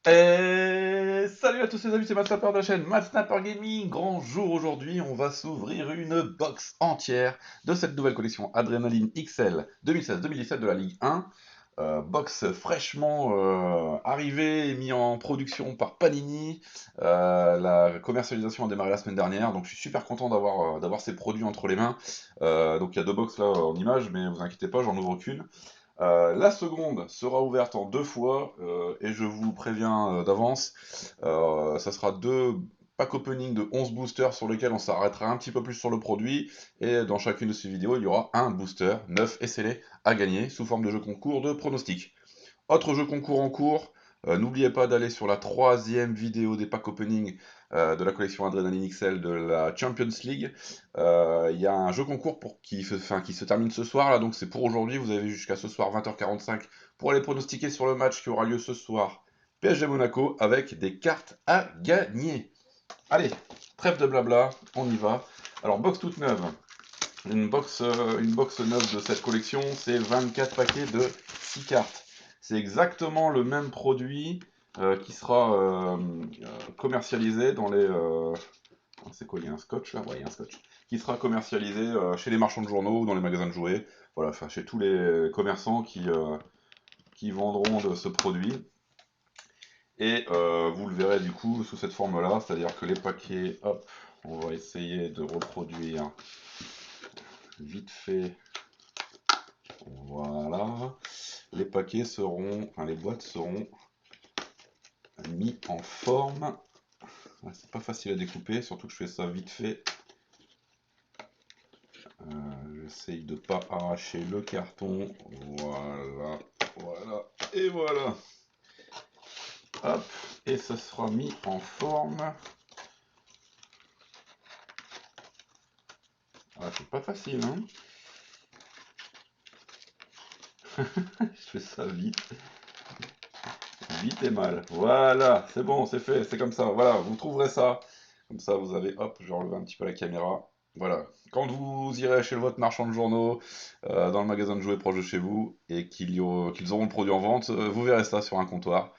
Et salut à tous les amis, c'est Matsnapper de la chaîne Matsnapper Gaming. Grand jour aujourd'hui, on va s'ouvrir une box entière de cette nouvelle collection Adrenaline XL 2016-2017 de la Ligue 1. Box fraîchement arrivée et mis en production par Panini. La commercialisation a démarré la semaine dernière, donc je suis super content d'avoir ces produits entre les mains. Donc il y a deux box là en images, mais vous inquiétez pas, j'en ouvre qu'une. La seconde sera ouverte en deux fois et je vous préviens d'avance, ça sera deux pack opening de 11 boosters sur lesquels on s'arrêtera un petit peu plus sur le produit et dans chacune de ces vidéos il y aura un booster neuf et scellé à gagner sous forme de jeu concours de pronostics. Autre jeu concours en cours, n'oubliez pas d'aller sur la troisième vidéo des packs opening de la collection Adrenaline XL de la Champions League. Il y a un jeu concours qui se termine ce soir, là, donc c'est pour aujourd'hui. Vous avez jusqu'à ce soir 20h45 pour aller pronostiquer sur le match qui aura lieu ce soir PSG Monaco avec des cartes à gagner. Allez, trêve de blabla, on y va. Alors, box toute neuve. Une box neuve de cette collection, c'est 24 paquets de 6 cartes. C'est exactement le même produit qui sera commercialisé dans les... c'est quoi, il y a un scotch là? Ouais, il y a un scotch. Qui sera commercialisé chez les marchands de journaux ou dans les magasins de jouets. Voilà, enfin chez tous les commerçants qui vendront de ce produit. Et vous le verrez du coup sous cette forme-là, c'est-à-dire que les paquets, hop, on va essayer de reproduire vite fait. Voilà. Les paquets seront, enfin les boîtes seront mis en forme. C'est pas facile à découper, surtout que je fais ça vite fait. J'essaye de pas arracher le carton. Voilà, voilà, et voilà. Hop, et ça sera mis en forme. Ah, c'est pas facile, hein. Je fais ça vite. Vite et mal. Voilà, c'est bon, c'est fait, c'est comme ça. Voilà, vous trouverez ça. Comme ça, vous avez, hop, je vais enlever un petit peu la caméra. Voilà. Quand vous irez chez votre marchand de journaux, dans le magasin de jouets proche de chez vous, et qu'ils auront le produit en vente, vous verrez ça sur un comptoir.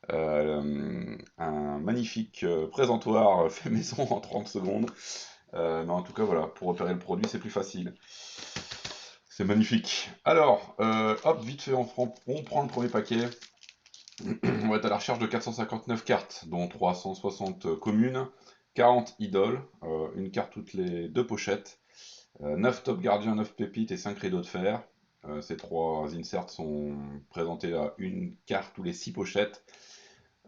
Un magnifique présentoir fait maison en 30 secondes. Mais en tout cas, voilà, pour repérer le produit, c'est plus facile. C'est magnifique. Alors, hop, vite fait, on prend le premier paquet. On va être à la recherche de 459 cartes, dont 360 communes, 40 idoles, une carte toutes les deux pochettes, 9 top gardiens, 9 pépites et 5 rideaux de fer. Ces trois inserts sont présentés à une carte tous les 6 pochettes.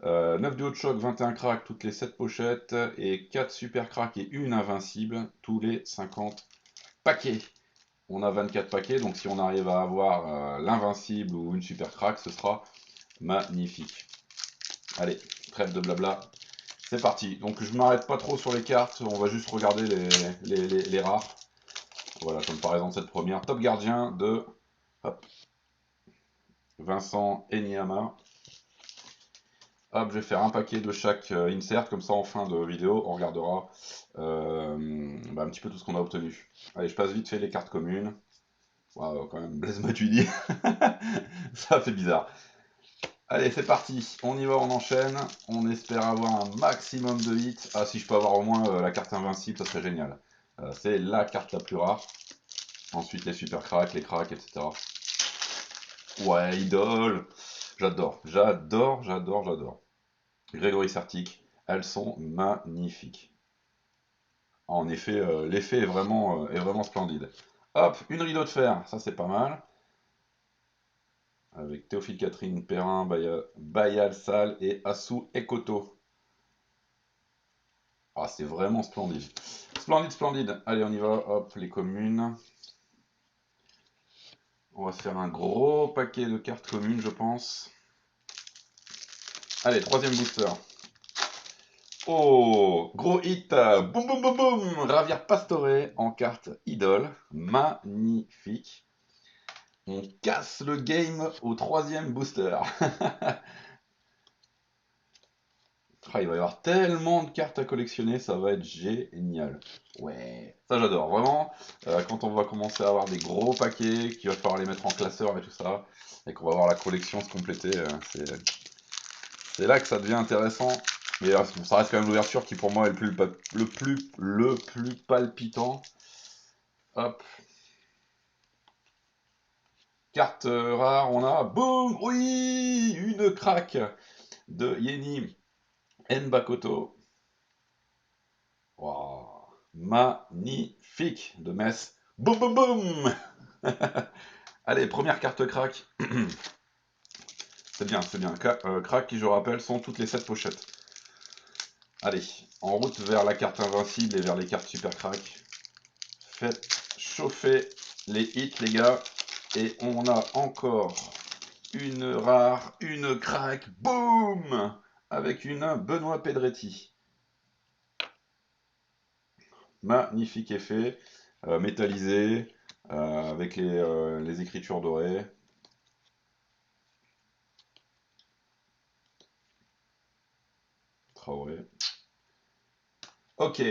9 duos de choc, 21 cracks toutes les 7 pochettes, et 4 super cracks et une invincible tous les 50 paquets. On a 24 paquets, donc si on arrive à avoir l'invincible ou une super crack, ce sera magnifique. Allez, trêve de blabla, c'est parti. Donc je m'arrête pas trop sur les cartes, on va juste regarder les rares. Voilà, comme par exemple cette première. Top gardien de hop, Vincent Enyama. Hop, je vais faire un paquet de chaque insert, comme ça en fin de vidéo, on regardera un petit peu tout ce qu'on a obtenu. Allez, je passe vite fait les cartes communes. Waouh, quand même, Blaise Matuidi. Ça fait bizarre. Allez, c'est parti, on y va, on enchaîne. On espère avoir un maximum de hits. Ah, si je peux avoir au moins la carte invincible, ça serait génial. C'est la carte la plus rare. Ensuite, les super cracks, les cracks, etc. Ouais, idole. J'adore, j'adore, j'adore, j'adore. Grégory Sartic, elles sont magnifiques. En effet, l'effet est vraiment splendide. Hop, une rideau de fer, ça c'est pas mal. Avec Théophile Catherine, Perrin, Bayal Sal et Assou Ekoto. Ah, c'est vraiment splendide. Splendide, splendide. Allez, on y va. Hop, les communes. On va se faire un gros paquet de cartes communes, je pense. Allez, troisième booster. Oh, gros hit. Boum, boum, boum, boum. Javier Pastore en carte idole. Magnifique. On casse le game au troisième booster. Ah, il va y avoir tellement de cartes à collectionner, ça va être génial. Ouais, ça j'adore, vraiment. Quand on va commencer à avoir des gros paquets, qu'il va falloir les mettre en classeur et tout ça, et qu'on va voir la collection se compléter, C'est là que ça devient intéressant. Mais ça reste quand même l'ouverture qui pour moi est le plus palpitant. Hop. Carte rare, on a, boum, oui, une craque de Yeni Nbakoto. Wow, magnifique de Metz. Boum, boum, boum. Allez, première carte crack. C'est bien, c'est bien. Crack qui, je rappelle, sont toutes les 7 pochettes. Allez, en route vers la carte invincible et vers les cartes super crack. Faites chauffer les hits, les gars. Et on a encore une rare, une crack, boum, avec une Benoît Pedretti. Magnifique effet, métallisé, avec les écritures dorées. Traoré. Ok.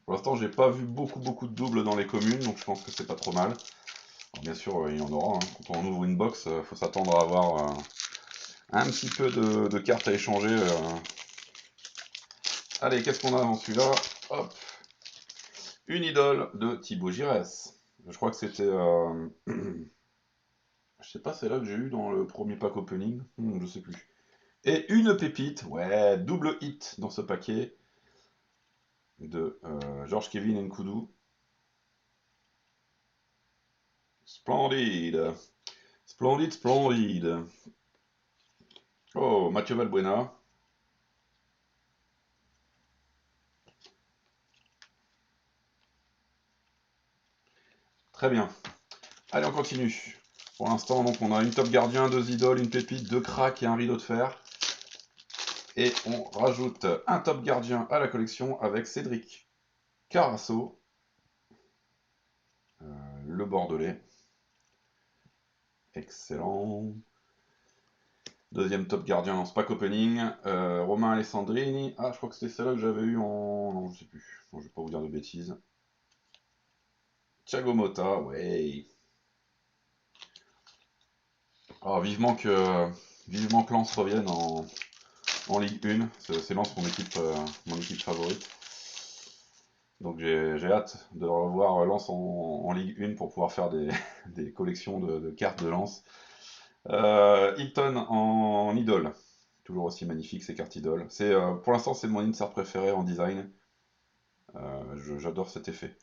Pour l'instant, j'ai pas vu beaucoup de doubles dans les communes, donc je pense que c'est pas trop mal. Alors, bien sûr, il y en aura. Hein. Quand on ouvre une box, faut s'attendre à avoir un petit peu de cartes à échanger. Allez, qu'est-ce qu'on a dans celui-là? Hop. Une idole de Thibaut Giresse. Je crois que c'était... je sais pas, c'est là que j'ai eu dans le premier pack opening. Je sais plus. Et une pépite, ouais, double hit dans ce paquet de Georges Kevin Nkoudou. Splendide. Splendide, splendide. Oh, Mathieu Valbuena. Très bien. Allez, on continue. Pour l'instant, donc, on a une top gardien, deux idoles, une pépite, deux cracks et un rideau de fer. Et on rajoute un top gardien à la collection avec Cédric Carasso, le Bordelais. Excellent. Deuxième top gardien dans ce pack opening, Romain Alessandrini. Ah, je crois que c'était celle-là que j'avais eu en... Non, je sais plus. Bon, je vais pas vous dire de bêtises. Thiago Motta, ouais. Alors, vivement que Lens revienne en Ligue 1. C'est Lens mon équipe favorite. Donc j'ai hâte de revoir Lens en Ligue 1 pour pouvoir faire des collections de cartes de Lens. Hilton en idole. Toujours aussi magnifique ces cartes idoles. Pour l'instant, c'est mon insert préféré en design. J'adore cet effet.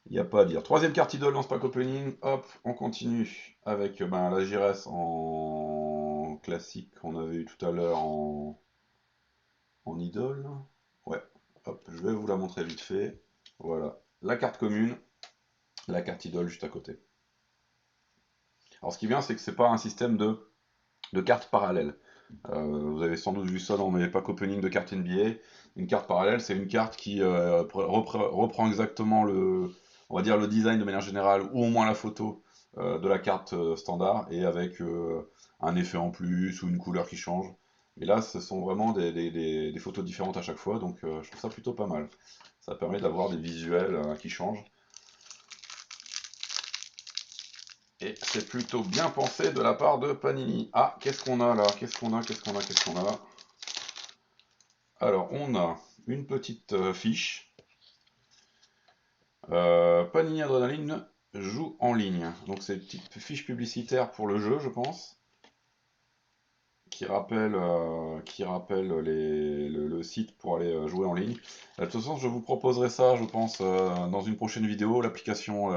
Il n'y a pas à dire. Troisième carte idole dans ce pack opening. Hop, on continue avec la Giresse en classique qu'on avait eu tout à l'heure en idole. Ouais, hop, je vais vous la montrer vite fait. Voilà, la carte commune, la carte idole juste à côté. Alors ce qui est bien, c'est que c'est pas un système de cartes parallèles. Vous avez sans doute vu ça dans mes packs opening de cartes NBA. Une carte parallèle, c'est une carte qui reprend exactement on va dire le design de manière générale, ou au moins la photo de la carte standard, et avec un effet en plus ou une couleur qui change. Et là, ce sont vraiment des photos différentes à chaque fois, donc je trouve ça plutôt pas mal. Ça permet d'avoir des visuels qui changent. Et c'est plutôt bien pensé de la part de Panini. Ah, qu'est-ce qu'on a là? Qu'est-ce qu'on a? Alors, on a une petite fiche. Panini Adrenaline joue en ligne. Donc, c'est une petite fiche publicitaire pour le jeu, je pense, qui rappelle le site pour aller jouer en ligne. De toute façon, je vous proposerai ça, je pense, dans une prochaine vidéo, l'application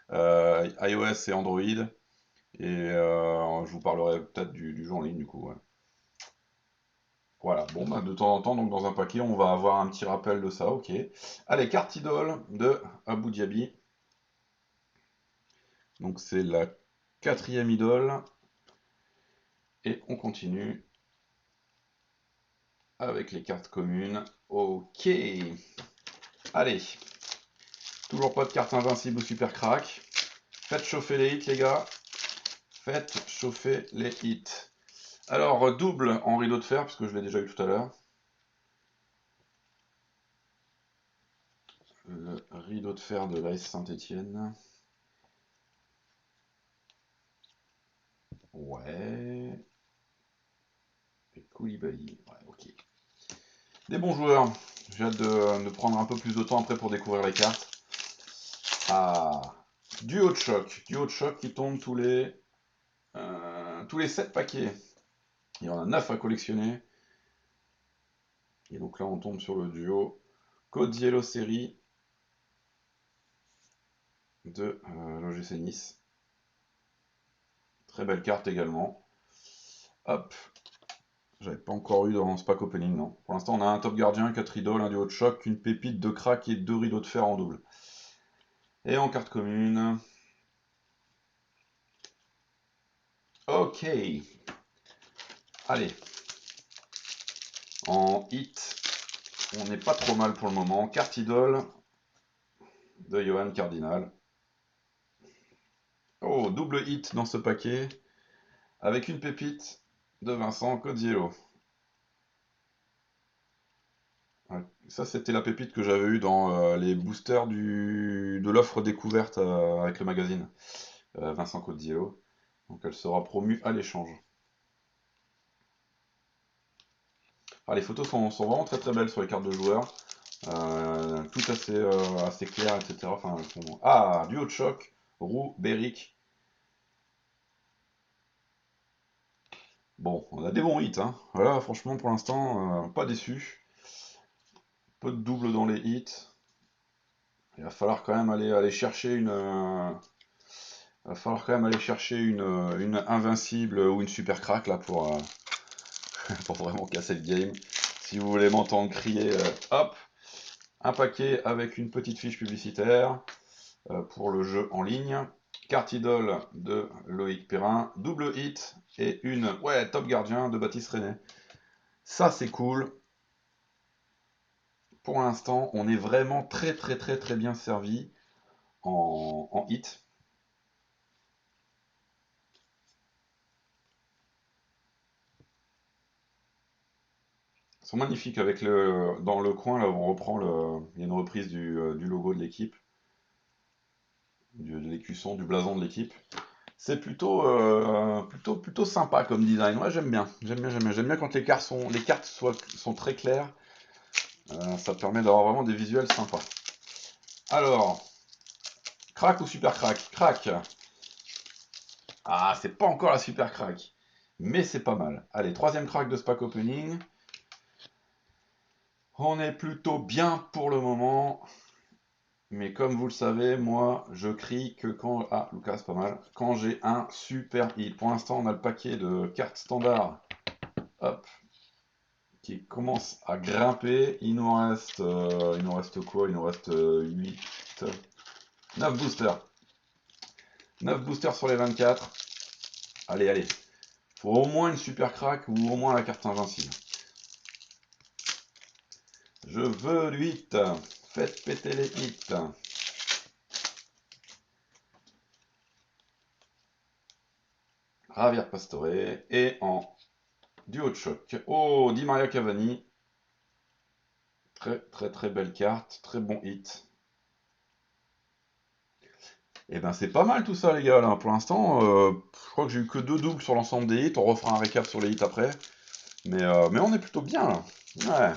iOS et Android. Et je vous parlerai peut-être du jeu en ligne, du coup. Ouais. Voilà, bon, bah, de temps en temps, donc dans un paquet, on va avoir un petit rappel de ça, ok. Allez, carte idole de Abu Dhabi. Donc c'est la quatrième idole. Et on continue avec les cartes communes. Ok. Allez, toujours pas de carte invincible ou super crack. Faites chauffer les hits, les gars. Faites chauffer les hits. Alors, double en rideau de fer, puisque je l'ai déjà eu tout à l'heure. Le rideau de fer de l'AS Saint-Étienne. Ouais. Koulibaly, ouais, ok. Des bons joueurs. J'ai hâte de prendre un peu plus de temps après pour découvrir les cartes. Ah, duo de choc. Duo de choc qui tombe tous les 7 paquets. Il y en a 9 à collectionner. Et donc là, on tombe sur le duo Code Yellow Série de l'OGC Nice. Très belle carte également. Hop. J'avais pas encore eu dans ce pack opening, non. Pour l'instant, on a un top gardien, 4 idoles, un duo de choc, une pépite, 2 cracks et 2 rideaux de fer en double. Et en carte commune. Ok. Allez. En hit, on n'est pas trop mal pour le moment. Carte idole de Johan Cardinal. Oh, double hit dans ce paquet. Avec une pépite de Vincent Codiello. Ça, c'était la pépite que j'avais eue dans les boosters de l'offre découverte avec le magazine. Vincent Codiello. Donc elle sera promue à l'échange. Ah, les photos sont vraiment très très belles sur les cartes de joueurs. Tout assez clair, etc. Enfin, ah, duo de choc, Roux, Beric. Bon, on a des bons hits, hein. Voilà, franchement, pour l'instant, pas déçu. Peu de doubles dans les hits. Il va falloir quand même aller chercher une invincible ou une super crack là pour vraiment casser le game. Si vous voulez m'entendre crier, hop, un paquet avec une petite fiche publicitaire pour le jeu en ligne. Carte idole de Loïc Perrin, double hit et une top gardien de Baptiste René. Ça c'est cool. Pour l'instant, on est vraiment très très très très bien servi en hit. Ils sont magnifiques avec dans le coin là où on reprend il y a une reprise du logo de l'équipe, de l'écusson, du blason de l'équipe. C'est plutôt sympa comme design. Ouais, j'aime bien. J'aime bien quand les cartes sont très claires. Ça permet d'avoir vraiment des visuels sympas. Alors, crack ou super crack? Crack. Ah, c'est pas encore la super crack. Mais c'est pas mal. Allez, troisième crack de ce pack opening. On est plutôt bien pour le moment. Mais comme vous le savez, moi, je crie que quand... Ah, Lucas, pas mal. Quand j'ai un super hit. Pour l'instant, on a le paquet de cartes standard. Hop. Qui commence à grimper. Il nous reste quoi? Il nous reste 8... 9 boosters. 9 boosters sur les 24. Allez, allez. Faut au moins une super crack ou au moins la carte invincible. Je veux le hit. Faites péter les hits. Javier Pastore. Et en duo de choc. Oh, Di Maria Cavani. Très très très belle carte. Très bon hit. Et ben c'est pas mal tout ça les gars là. Pour l'instant, je crois que j'ai eu que 2 doubles sur l'ensemble des hits. On refera un récap sur les hits après. Mais on est plutôt bien là. Ouais.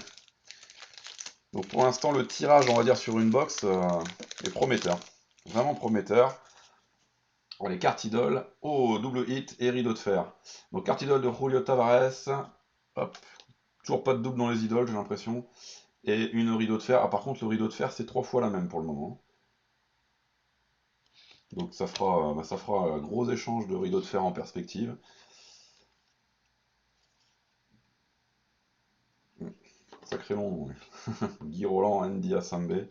Donc pour l'instant, le tirage, on va dire, sur une box est prometteur. Vraiment prometteur. Bon, les cartes idoles. Oh, double hit et rideau de fer. Donc carte idole de Julio Tavares. Hop. Toujours pas de double dans les idoles, j'ai l'impression. Et une rideau de fer. Ah, par contre, le rideau de fer, c'est 3 fois la même pour le moment. Donc ça fera un gros échange de rideau de fer en perspective. Sacré long, ouais. Guy Roland, Andy Assambe.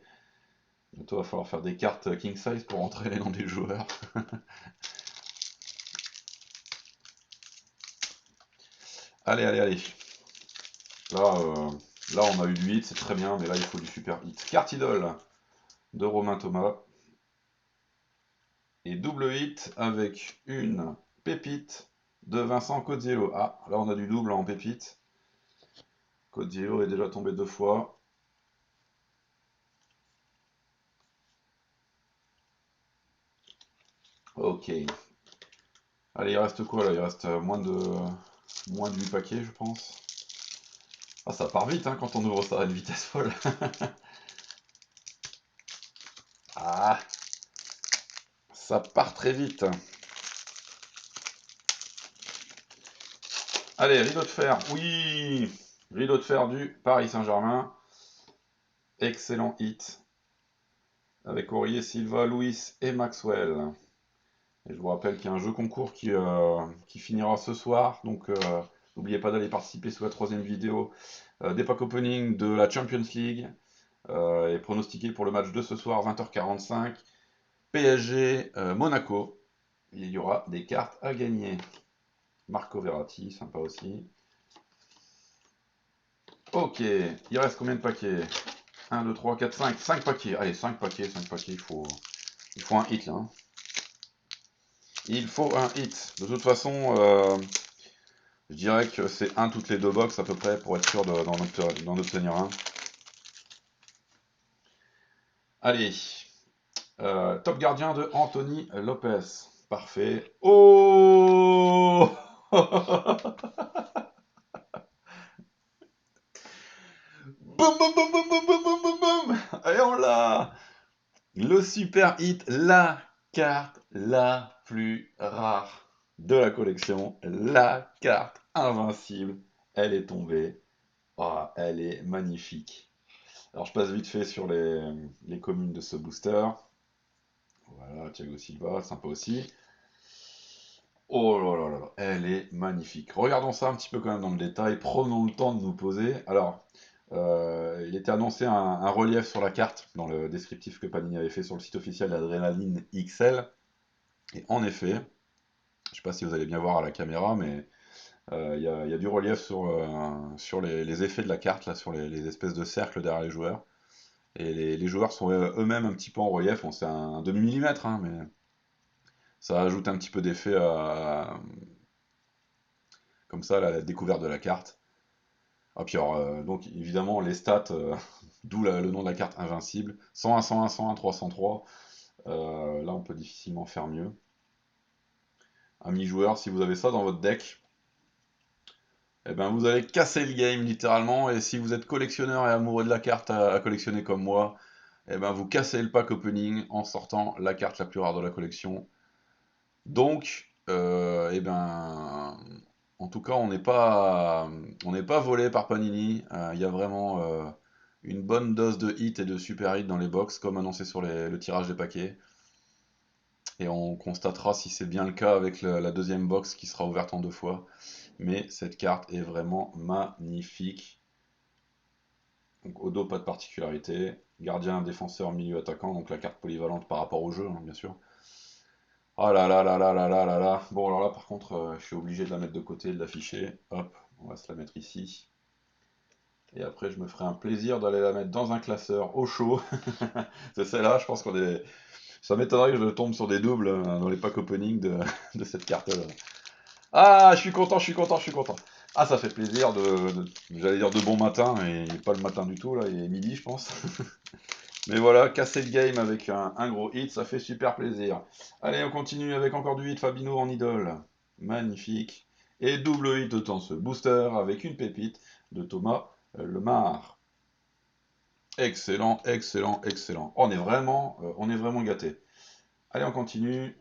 Bientôt, il va falloir faire des cartes king size pour entrer les noms des joueurs. Allez, allez, allez. Là, là, on a eu du hit, c'est très bien, mais là, il faut du super hit. Carte idole de Romain Thomas. Et double hit avec une pépite de Vincent Codiello. Ah, là, on a du double en pépite. Codiello est déjà tombé 2 fois. Ok. Allez, il reste quoi là? Il reste moins de 8 paquets, je pense. Ah, ça part vite hein, quand on ouvre ça à une vitesse folle. Ah, ça part très vite. Allez, rideau de fer. Oui, rideau de fer du Paris Saint-Germain. Excellent hit. Avec Aurier, Silva, Luis et Maxwell. Et je vous rappelle qu'il y a un jeu concours qui finira ce soir. Donc n'oubliez pas d'aller participer sous la troisième vidéo des packs opening de la Champions League. Et pronostiquer pour le match de ce soir, 20h45. PSG Monaco. Il y aura des cartes à gagner. Marco Verratti, sympa aussi. Ok, il reste combien de paquets? 1, 2, 3, 4, 5. 5 paquets. Allez, 5 paquets, 5 paquets. Il faut un hit là, hein. Il faut un hit. De toute façon, je dirais que c'est un toutes les deux box à peu près pour être sûr d'en obtenir un. Allez, top gardien de Anthony Lopez. Parfait. Oh Boum, boum, boum, boum, boum, boum, boum, boum, boum. Allez, on l'a. Le super hit, la carte la plus rare de la collection. La carte invincible. Elle est tombée. Oh, elle est magnifique. Alors, je passe vite fait sur les communes de ce booster. Voilà, Thiago Silva, sympa aussi. Oh là là là là, elle est magnifique. Regardons ça un petit peu quand même dans le détail. Prenons le temps de nous poser. Alors, il était annoncé un relief sur la carte dans le descriptif que Panini avait fait sur le site officiel d'Adrenaline XL. Et en effet, je ne sais pas si vous allez bien voir à la caméra, mais il y a du relief sur les effets de la carte, là, sur les espèces de cercles derrière les joueurs. Et les joueurs sont eux-mêmes un petit peu en relief. Bon, c'est un demi-millimètre, hein, mais ça ajoute un petit peu d'effet comme ça à la découverte de la carte. Ah, puis alors, donc évidemment les stats, d'où le nom de la carte invincible. 101, 101, 101, 303. Là on peut difficilement faire mieux. Amis joueurs, si vous avez ça dans votre deck, eh ben, vous allez casser le game littéralement. Et si vous êtes collectionneur et amoureux de la carte à collectionner comme moi, eh ben, vous cassez le pack opening en sortant la carte la plus rare de la collection. Donc, eh ben, en tout cas, on n'est pas volé par Panini. Il y a vraiment une bonne dose de hits et de super hits dans les box, comme annoncé sur le tirage des paquets. Et on constatera si c'est bien le cas avec la deuxième box qui sera ouverte en 2 fois. Mais cette carte est vraiment magnifique. Donc au dos, pas de particularité. Gardien, défenseur, milieu, attaquant. Donc la carte polyvalente par rapport au jeu, hein, bien sûr. Oh là là là là là là là là. Bon, alors là, par contre, je suis obligé de la mettre de côté, de l'afficher. Hop, on va se la mettre ici. Et après, je me ferai un plaisir d'aller la mettre dans un classeur au chaud. C'est celle-là, je pense qu'on est. Ça m'étonnerait que je tombe sur des doubles dans les packs opening de cette carte-là. Ah, je suis content, je suis content, je suis content. Ah, ça fait plaisir j'allais dire de bon matin, et pas le matin du tout, là, il est midi, je pense. Mais voilà, casser le game avec un gros hit, ça fait super plaisir. Allez, on continue avec encore du hit, Fabinho en idole. Magnifique. Et double hit dans ce booster avec une pépite de Thomas Lemar. Excellent, excellent, excellent. On est vraiment gâté. Allez, on continue.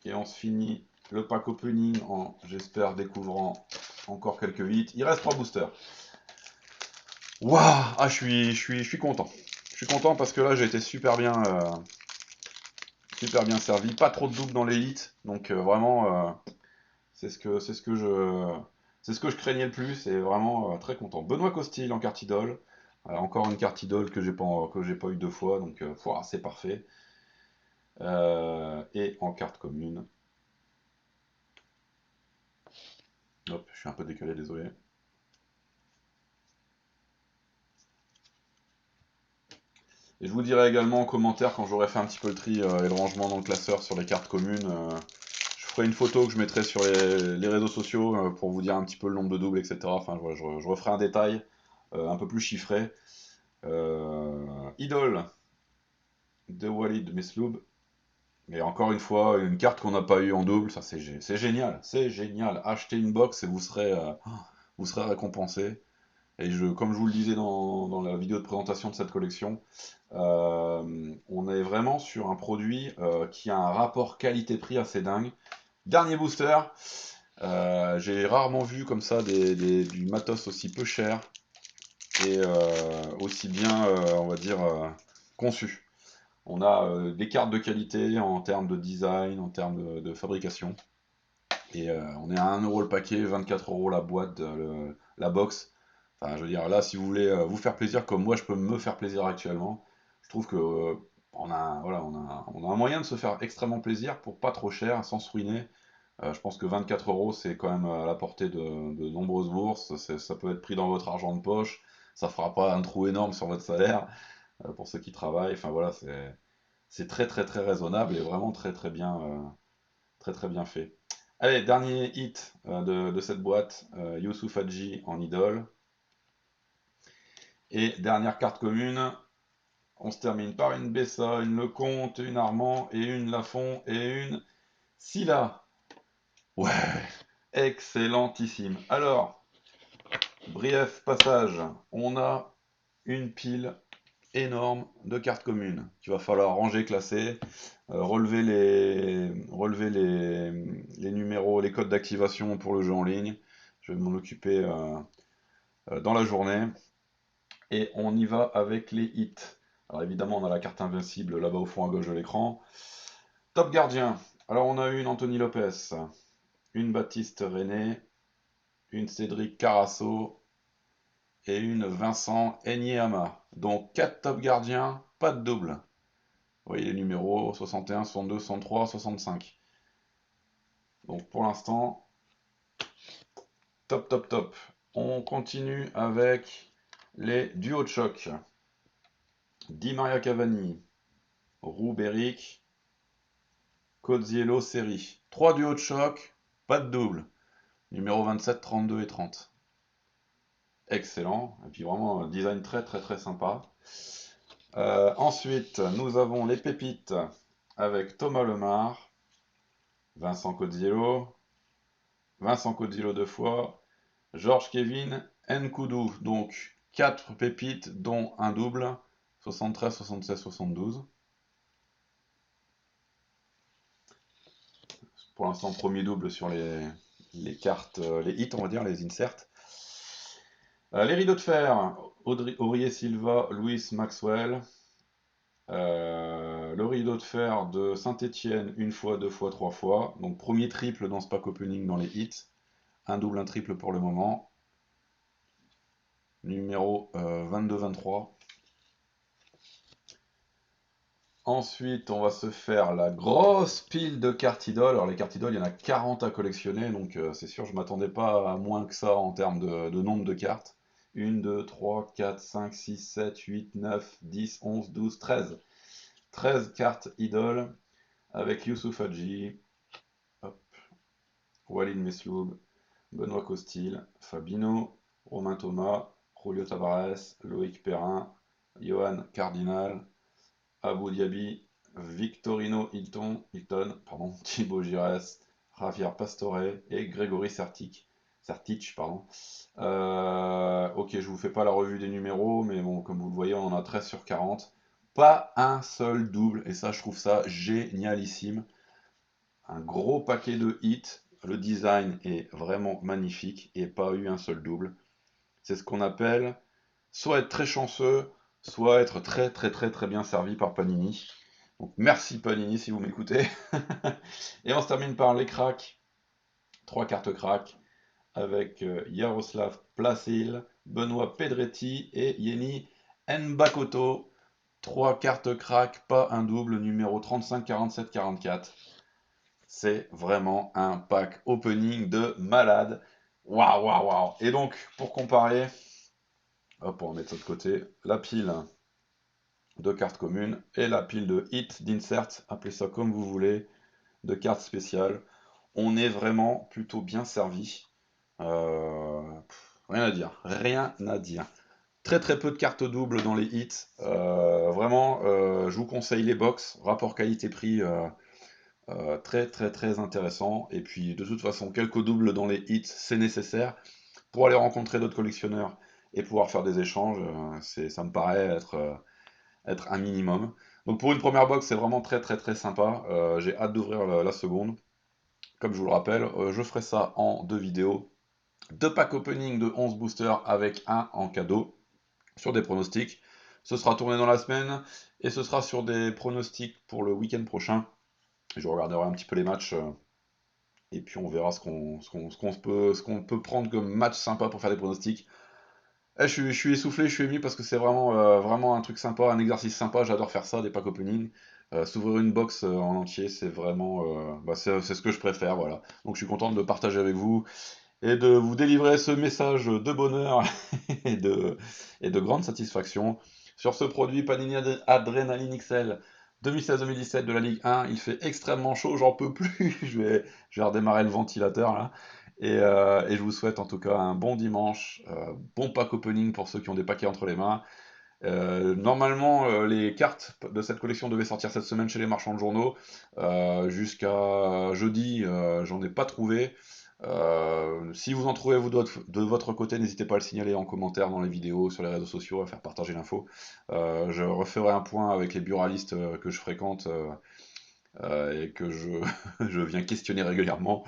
Et on se finit le pack opening en, j'espère, découvrant encore quelques hits. Il reste 3 boosters. Waouh! Ah, je suis content. Je suis content parce que là, j'ai été super bien servi. Pas trop de doubles dans les hits. Donc, vraiment, c'est ce que je craignais le plus. Et vraiment, très content. Benoît Costil en carte idole. Encore une carte idole que j'ai pas eu 2 fois. Donc, c'est parfait. Et en carte commune. Hop, je suis un peu décalé, désolé. Et je vous dirai également en commentaire quand j'aurai fait un petit peu le tri et le rangement dans le classeur sur les cartes communes. Je ferai une photo que je mettrai sur les réseaux sociaux pour vous dire un petit peu le nombre de doubles, etc. Enfin, voilà, je referai un détail un peu plus chiffré. Idole de Walid Mesloub. Et encore une fois, une carte qu'on n'a pas eu en double, ça c'est génial, c'est génial. Achetez une box et vous serez récompensé. Et comme je vous le disais dans la vidéo de présentation de cette collection, on est vraiment sur un produit qui a un rapport qualité-prix assez dingue. Dernier booster, j'ai rarement vu comme ça du matos aussi peu cher et aussi bien, on va dire, conçu. On a des cartes de qualité en termes de design, en termes de fabrication. Et on est à 1 € le paquet, 24 € la boîte, la box. Enfin, je veux dire, là, si vous voulez vous faire plaisir comme moi, je peux me faire plaisir actuellement. Je trouve que voilà, on a un moyen de se faire extrêmement plaisir pour pas trop cher, sans se ruiner. Je pense que 24 € c'est quand même à la portée de nombreuses bourses. Ça peut être pris dans votre argent de poche. Ça fera pas un trou énorme sur votre salaire pour ceux qui travaillent. Enfin voilà, c'est très très très raisonnable et vraiment très très bien fait. Allez, dernier hit de cette boîte, Youssouf Hadji en idole. Et dernière carte commune, on se termine par une Bessa, une Lecomte, une Armand, et une Lafont, et une Scylla. Ouais, excellentissime. Alors, bref passage, on a une pile énorme de cartes communes qu'il va falloir ranger, classer, relever les numéros, les codes d'activation pour le jeu en ligne. Je vais m'en occuper dans la journée. Et on y va avec les hits. Alors évidemment, on a la carte invincible là-bas au fond à gauche de l'écran. Top gardien. Alors on a une Anthony Lopez, une Baptiste René, une Cédric Carasso et une Vincent Enyama. Donc 4 top gardiens, pas de double. Vous voyez les numéros 61, 62, 63, 65. Donc pour l'instant, top, top, top. On continue avec les duos de choc. Di Maria Cavani, Roux-Béric, Coziello série. 3 duos de choc, pas de double. Numéro 27, 32 et 30. Excellent. Et puis vraiment un design très très très sympa. Ensuite, nous avons les pépites avec Thomas Lemar, Vincent Coziello, Vincent Coziello deux fois, Georges Kevin, Nkoudou. Donc 4 pépites dont un double. 73, 76, 72. Pour l'instant, premier double sur les cartes, les hits, on va dire, les inserts. Les rideaux de fer, Aurier Silva, Louis Maxwell. Le rideau de fer de Saint-Étienne, une fois, deux fois, trois fois. Donc premier triple dans ce pack opening dans les hits. Un double, un triple pour le moment. Numéro 22-23. Ensuite, on va se faire la grosse pile de cartes idoles. Alors les cartes idoles, il y en a 40 à collectionner, donc c'est sûr, je ne m'attendais pas à moins que ça en termes de nombre de cartes. 1, 2, 3, 4, 5, 6, 7, 8, 9, 10, 11, 12, 13. 13 cartes idoles avec Youssouf Hadji, Walid Mesloub, Benoît Costil, Fabino, Romain Thomas, Julio Tavares, Loïc Perrin, Johan Cardinal, Abou Diaby, Victorino Hilton, Thibaut Gires, Javier Pastore et Grégory Sertic. Pardon. Ok, je vous fais pas la revue des numéros, mais bon, comme vous le voyez, on en a 13 sur 40. Pas un seul double, et ça, je trouve ça génialissime. Un gros paquet de hits. Le design est vraiment magnifique et pas eu un seul double. C'est ce qu'on appelle soit être très chanceux, soit être très très très très bien servi par Panini. Donc merci Panini si vous m'écoutez. Et on se termine par les cracks. 3 cartes cracks avec Yaroslav Plasil, Benoît Pedretti et Yeni Nbakoto. 3 cartes crack, pas un double, numéro 35, 47, 44. C'est vraiment un pack opening de malade. Waouh, waouh, waouh. Et donc, pour comparer, hop, on va mettre ça de côté, la pile de cartes communes et la pile de hits, d'inserts, appelez ça comme vous voulez, de cartes spéciales. On est vraiment plutôt bien servi. Rien à dire, rien à dire. Très très peu de cartes doubles dans les hits. Vraiment, je vous conseille les box, rapport qualité-prix très très très intéressant. Et puis de toute façon, quelques doubles dans les hits, c'est nécessaire pour aller rencontrer d'autres collectionneurs et pouvoir faire des échanges, ça me paraît être un minimum. Donc pour une première box, c'est vraiment très très très sympa. J'ai hâte d'ouvrir la seconde. Comme je vous le rappelle, je ferai ça en 2 vidéos. 2 packs opening de 11 boosters avec un en cadeau sur des pronostics. Ce sera tourné dans la semaine et ce sera sur des pronostics pour le week-end prochain. Je regarderai un petit peu les matchs et puis on verra ce qu'on peut prendre comme match sympa pour faire des pronostics. Je suis essoufflé, je suis ému parce que c'est vraiment un truc sympa, un exercice sympa. J'adore faire ça, des packs opening. S'ouvrir une box en entier, c'est vraiment, c'est ce que je préfère, voilà. Donc je suis content de partager avec vous et de vous délivrer ce message de bonheur et de grande satisfaction sur ce produit Panini Adrenaline XL 2016-2017 de la Ligue 1. Il fait extrêmement chaud, j'en peux plus. Je vais redémarrer le ventilateur là. Et je vous souhaite en tout cas un bon dimanche, bon pack opening pour ceux qui ont des paquets entre les mains. Normalement, les cartes de cette collection devaient sortir cette semaine chez les marchands de journaux. Jusqu'à jeudi, j'en ai pas trouvé. Si vous en trouvez vous de votre côté, n'hésitez pas à le signaler en commentaire dans les vidéos, sur les réseaux sociaux, à faire partager l'info. Je referai un point avec les buralistes que je fréquente et que je viens questionner régulièrement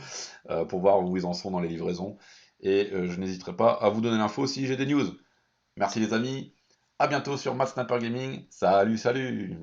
pour voir où ils en sont dans les livraisons. Et je n'hésiterai pas à vous donner l'info si j'ai des news. Merci les amis, à bientôt sur Mad Sniper Gaming. Salut, salut!